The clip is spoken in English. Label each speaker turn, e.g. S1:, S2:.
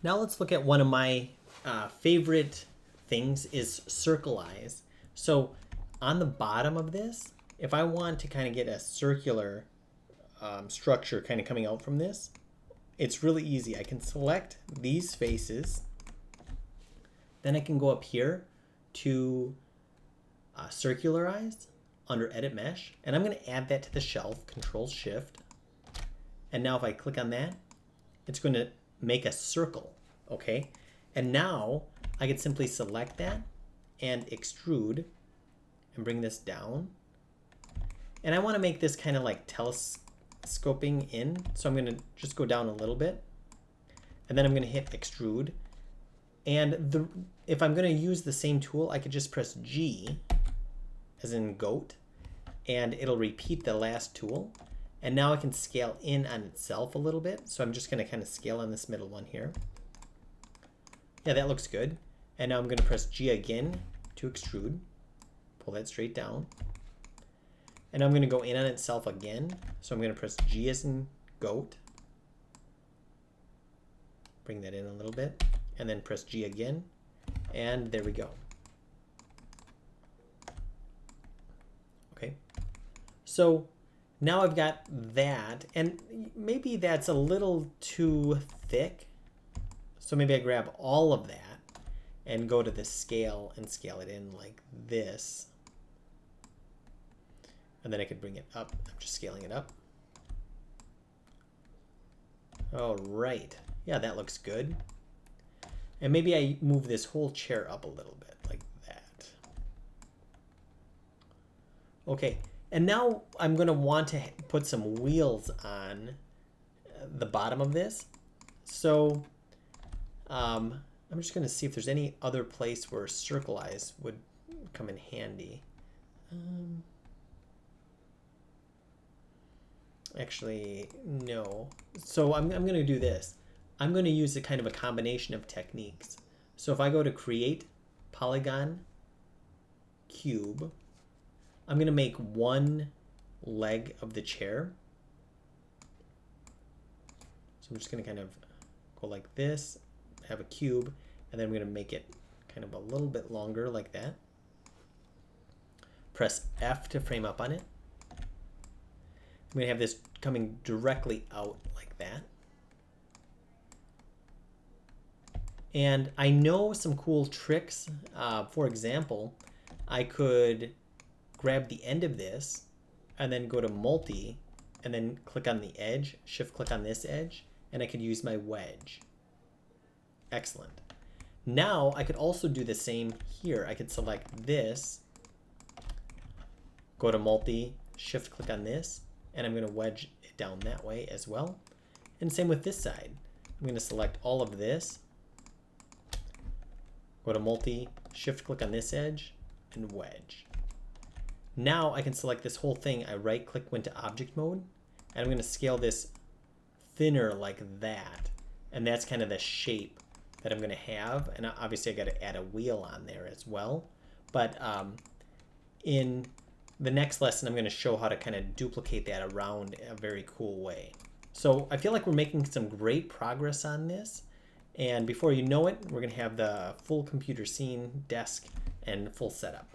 S1: Now let's look at one of my favorite things is Circularize. So on the bottom of this, if I want to kind of get a circular structure kind of coming out from this, it's really easy. I can select these faces. Then I can go up here to Circularize under Edit Mesh. And I'm going to add that to the shelf, Control-Shift. And now if I click on that, it's going to make a circle, okay? And now I could simply select that and extrude and bring this down. And I want to make this kind of like telescoping in. So I'm going to just go down a little bit. And then I'm going to hit extrude. And if I'm going to use the same tool, I could just press G, as in goat, and it'll repeat the last tool. And now I can scale in on itself a little bit. So I'm just going to kind of scale on this middle one here. Yeah, that looks good. And now I'm going to press G again to extrude. Pull that straight down. And I'm going to go in on itself again. So I'm going to press G as in goat. Bring that in a little bit. And then press G again. And there we go. Okay. So now I've got that. And maybe that's a little too thick. So maybe I grab all of that and go to the scale and scale it in like this. And then I could bring it up. I'm just scaling it up. All right. Yeah, that looks good. And maybe I move this whole chair up a little bit like that. Okay. And now I'm going to want to put some wheels on the bottom of this. So I'm just going to see if there's any other place where Circularize would come in handy. Actually, no. So I'm going to do this. I'm going to use a kind of a combination of techniques. So if I go to Create Polygon Cube, I'm going to make one leg of the chair. So I'm just going to kind of go like this, have a cube, and then I'm going to make it kind of a little bit longer like that. Press F to frame up on it. I'm going to have this coming directly out like that. And I know some cool tricks. For example, I could grab the end of this and then go to multi and then click on the edge, shift click on this edge, and I could use my wedge. Excellent. Now I could also do the same here. I could select this, go to multi, shift click on this, and I'm going to wedge it down that way as well. And same with this side. I'm going to select all of this, go to multi, shift click on this edge, and wedge. Now I can select this whole thing. I right click, went to object mode, and I'm going to scale this thinner like that. And that's kind of the shape that I'm going to have. And obviously I got to add a wheel on there as well. But in the next lesson, I'm going to show how to kind of duplicate that around a very cool way. So I feel like we're making some great progress on this. And before you know it, we're going to have the full computer scene, desk, and full setup.